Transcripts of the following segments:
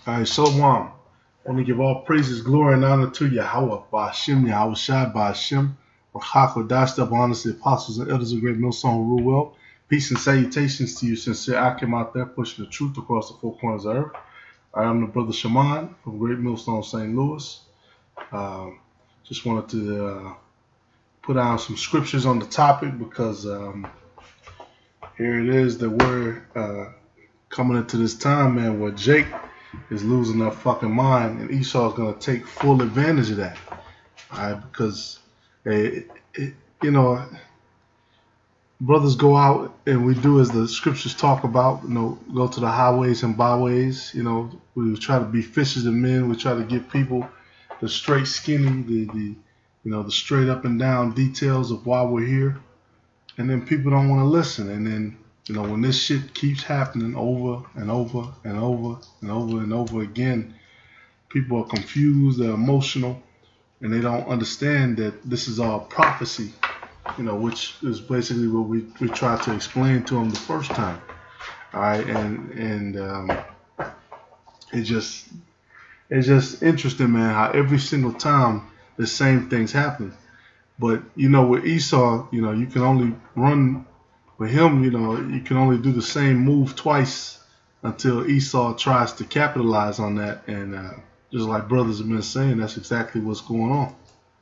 All right, Shalom. I want to give all praises, glory, and honor to Yahweh, Ba'ashem, Yahweh Shai, Ba'ashem, Rachak, up honors the apostles and elders of Great Millstone who rule well. Peace and salutations to you, sincere Akim out there pushing the truth across the four corners of earth. I am the brother Shaman from Great Millstone, St. Louis. Just wanted to put out some scriptures on the topic because here it is that we're coming into this time, man, where Jake is losing their fucking mind, and Esau is going to take full advantage of that. All right, because you know, brothers go out and we do as the scriptures talk about. Go to the highways and byways. We try to be fishers of men. We try to give people the straight skinny, the straight up and down details of why we're here, and then people don't want to listen. And then when this shit keeps happening over and over and over and over and over again, people are confused, they're emotional, and they don't understand that this is all prophecy, which is basically what we tried to explain to them the first time. All right, and it's just interesting, man, how every single time the same things happen. But with Esau, you can only run. With him, you can only do the same move twice until Esau tries to capitalize on that. And just like brothers have been saying, that's exactly what's going on.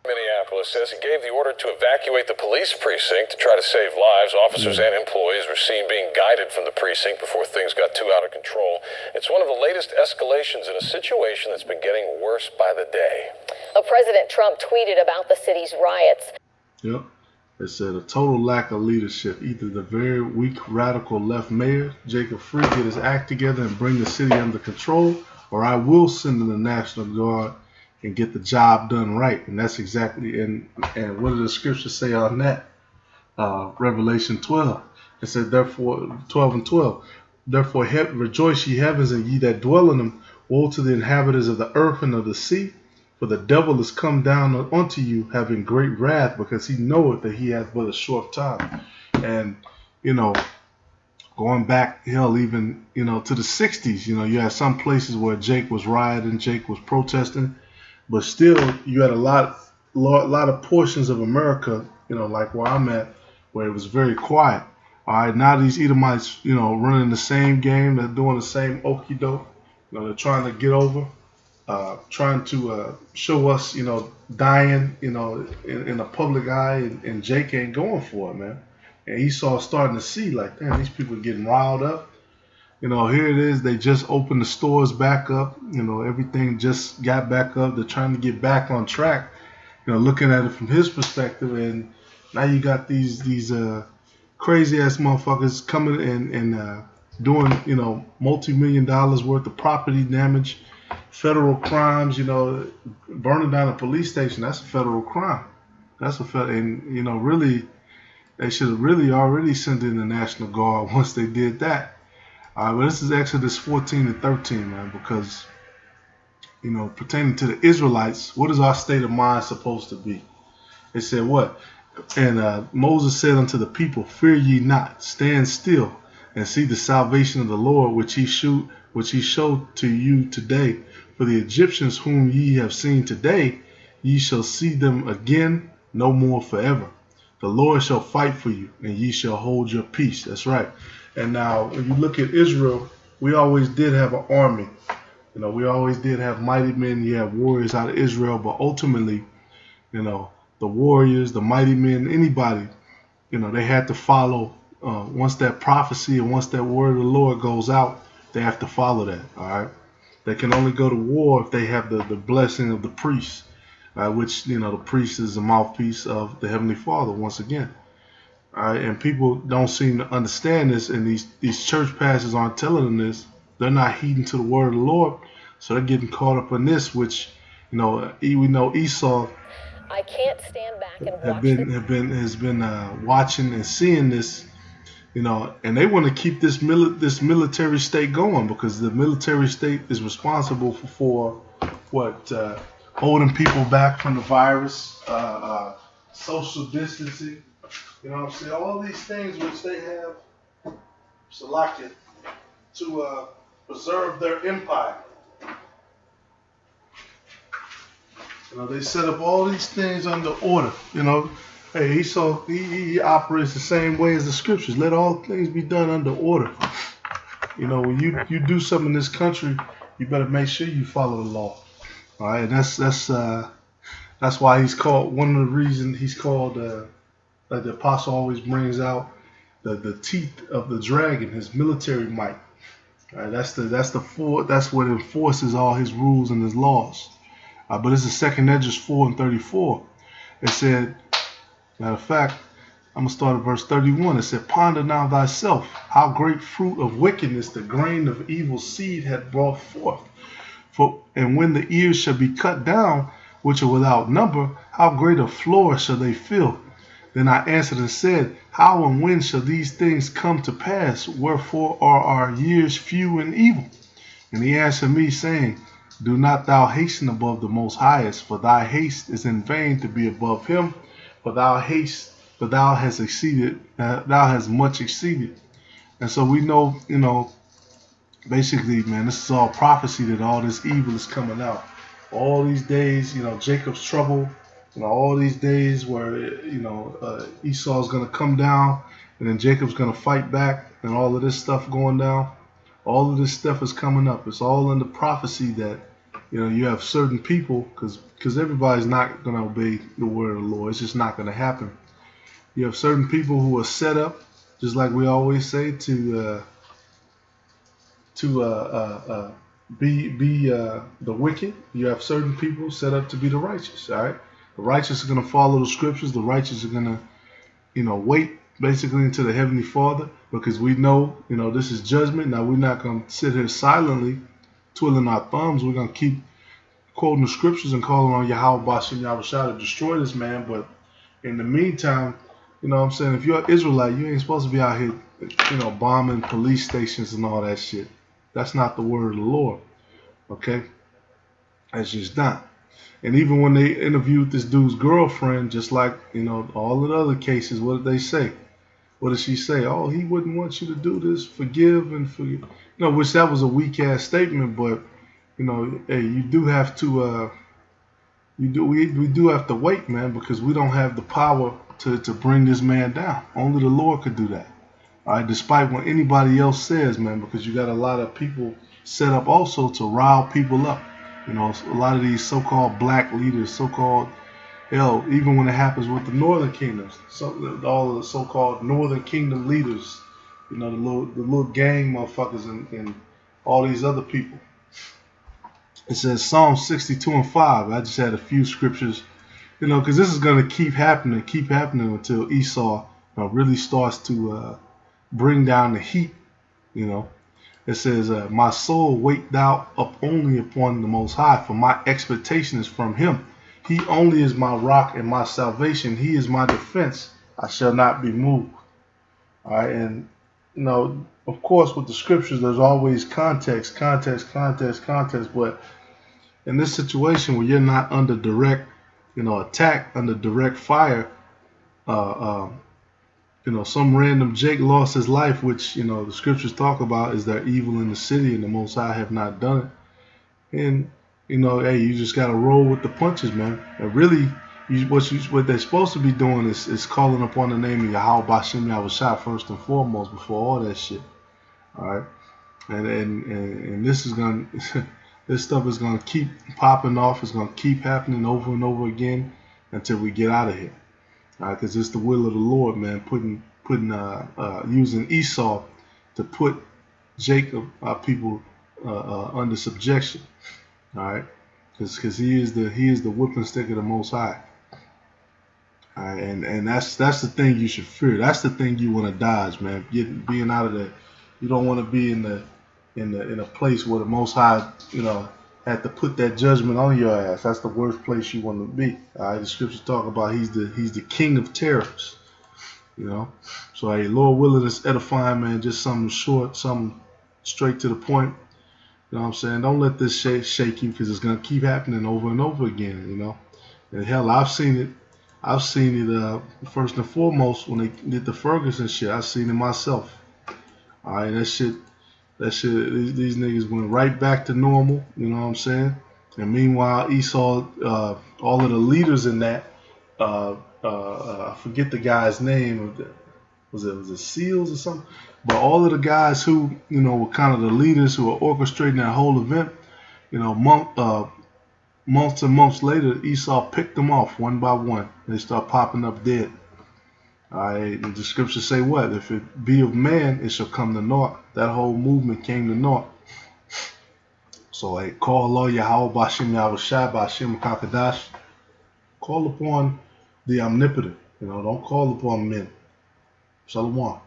Minneapolis says he gave the order to evacuate the police precinct to try to save lives. Officers and employees were seen being guided from the precinct before things got too out of control. It's one of the latest escalations in a situation that's been getting worse by the day. President Trump tweeted about the city's riots. Yep. It said a total lack of leadership. Either the very weak radical left mayor, Jacob Free, get his act together and bring the city under control, or I will send in the National Guard and get the job done right. And that's exactly, and what did the scriptures say on that? Revelation 12. It said, therefore, 12 and 12. Therefore rejoice ye heavens and ye that dwell in them. Woe to the inhabitants of the earth and of the sea. For the devil is come down unto you, having great wrath, because he knoweth that he hath but a short time. And, going back, hell, even, to the 60s, you had some places where Jake was rioting, Jake was protesting, but still, you had a lot of portions of America, like where I'm at, where it was very quiet. All right, now these Edomites, running the same game, they're doing the same okie doke, they're trying to get over. Trying to show us, dying, in the public eye, and Jake ain't going for it, man. And Esau's starting to see, like, damn, these people are getting riled up. Here it is. They just opened the stores back up. Everything just got back up. They're trying to get back on track. Looking at it from his perspective, and now you got these crazy ass motherfuckers coming and doing, multi-million dollars worth of property damage. Federal crimes, burning down a police station, that's a federal crime. And really, they should have really already sent in the National Guard once they did that. But this is Exodus 14 and 13, man, because, pertaining to the Israelites, what is our state of mind supposed to be? It said what? And Moses said unto the people, fear ye not, stand still, and see the salvation of the Lord, which he showed to you today. For the Egyptians whom ye have seen today, ye shall see them again no more forever. The Lord shall fight for you, and ye shall hold your peace. That's right. And now, when you look at Israel, we always did have an army. We always did have mighty men. You have warriors out of Israel, but ultimately, the warriors, the mighty men, anybody, they had to follow. Once that prophecy and once that word of the Lord goes out, they have to follow that. All right. They can only go to war if they have the blessing of the priest, which, the priest is the mouthpiece of the Heavenly Father once again. All right, and people don't seem to understand this, and these church pastors aren't telling them this. They're not heeding to the word of the Lord, so they're getting caught up in this, which, we know Esau I can't stand back and watch has been watching and seeing this. And they want to keep this military state going, because the military state is responsible for holding people back from the virus, social distancing, all these things which they have selected to preserve their empire. They set up all these things under order. Hey, Esau, he operates the same way as the scriptures. Let all things be done under order. When you do something in this country, you better make sure you follow the law. All right, and that's why he's called. One of the reasons he's called, like the apostle always brings out, the teeth of the dragon, his military might. All right, that's what enforces all his rules and his laws. But it's the 2nd Esdras 4:34. It said, matter of fact, I'm going to start at verse 31. It said, ponder now thyself, how great fruit of wickedness the grain of evil seed hath brought forth. And when the ears shall be cut down, which are without number, how great a floor shall they fill? Then I answered and said, how and when shall these things come to pass? Wherefore are our years few and evil? And he answered me, saying, do not thou hasten above the Most Highest, for thy haste is in vain to be above him, for thou hast exceeded, thou hast much exceeded. And so we know, basically, man, this is all prophecy that all this evil is coming out. All these days, Jacob's trouble, all these days where, Esau's going to come down, and then Jacob's going to fight back, and all of this stuff going down. All of this stuff is coming up. It's all in the prophecy that, you have certain people, because everybody's not going to obey the word of the Lord. It's just not going to happen. You have certain people who are set up, just like we always say, to be the wicked. You have certain people set up to be the righteous. All right, the righteous are going to follow the scriptures. The righteous are going to, wait basically until the Heavenly Father, because we know, this is judgment. Now we're not going to sit here silently twiddling our thumbs. We're going to keep quoting the scriptures and calling on Yahweh Bashim Yahushua to destroy this man. But in the meantime, if you're an Israelite, you ain't supposed to be out here, bombing police stations and all that shit. That's not the word of the Lord. Okay? That's just not. And even when they interviewed this dude's girlfriend, just like, all the other cases, what did they say? What did she say? Oh, he wouldn't want you to do this. Forgive and forgive. Which that was a weak ass statement, but hey, you do have to we do have to wait, man, because we don't have the power to bring this man down. Only the Lord could do that. All right, despite what anybody else says, man, because you got a lot of people set up also to rile people up. A lot of these so-called black leaders, so-called, even when it happens with the Northern Kingdoms, all the so-called Northern Kingdom leaders, the little gang motherfuckers and all these other people. It says Psalm 62:5. I just had a few scriptures, because this is going to keep happening until Esau really starts to bring down the heat. It says, my soul wait thou up only upon the Most High, for my expectation is from him. He only is my rock and my salvation. He is my defense. I shall not be moved. All right, and of course, with the scriptures, there's always context. But in this situation where you're not under direct, attack, under direct fire, some random Jake lost his life, which, the scriptures talk about is there evil in the city and the Most High have not done it. And, hey, you just got to roll with the punches, man. And really, what they're supposed to be doing is calling upon the name of Yahweh Bashim Yahushua first and foremost before all that shit. All right. And this is going to, this stuff is going to keep popping off. It's going to keep happening over and over again until we get out of here. All right, because it's the will of the Lord, man, using Esau to put Jacob, people, under subjection. All right, because he is the whipping stick of the Most High. All right, and that's the thing you should fear. That's the thing you want to dodge, man. Being out of the, you don't want to be in a place where the Most High, had to put that judgment on your ass. That's the worst place you want to be. All right, the scriptures talk about he's the king of terrors. So hey, Lord willing, it's edifying, man. Just something short, something straight to the point. You know what I'm saying? Don't let this shake you, because it's gonna keep happening over and over again. And hell, I've seen it first and foremost when they did the Ferguson shit. I've seen it myself. All right, that shit. These niggas went right back to normal. You know what I'm saying? And meanwhile, Esau, all of the leaders in that, I forget the guy's name. Was it SEALs or something? But all of the guys who, were kind of the leaders who were orchestrating that whole event, months and months later, Esau picked them off one by one. They start popping up dead. All right, and the scriptures say what? If it be of man, it shall come to naught. That whole movement came to naught. So, hey, call Allah Yahweh Bashim Yahushai Bashim Kakadash. Call upon the omnipotent. Don't call upon men. Shalom.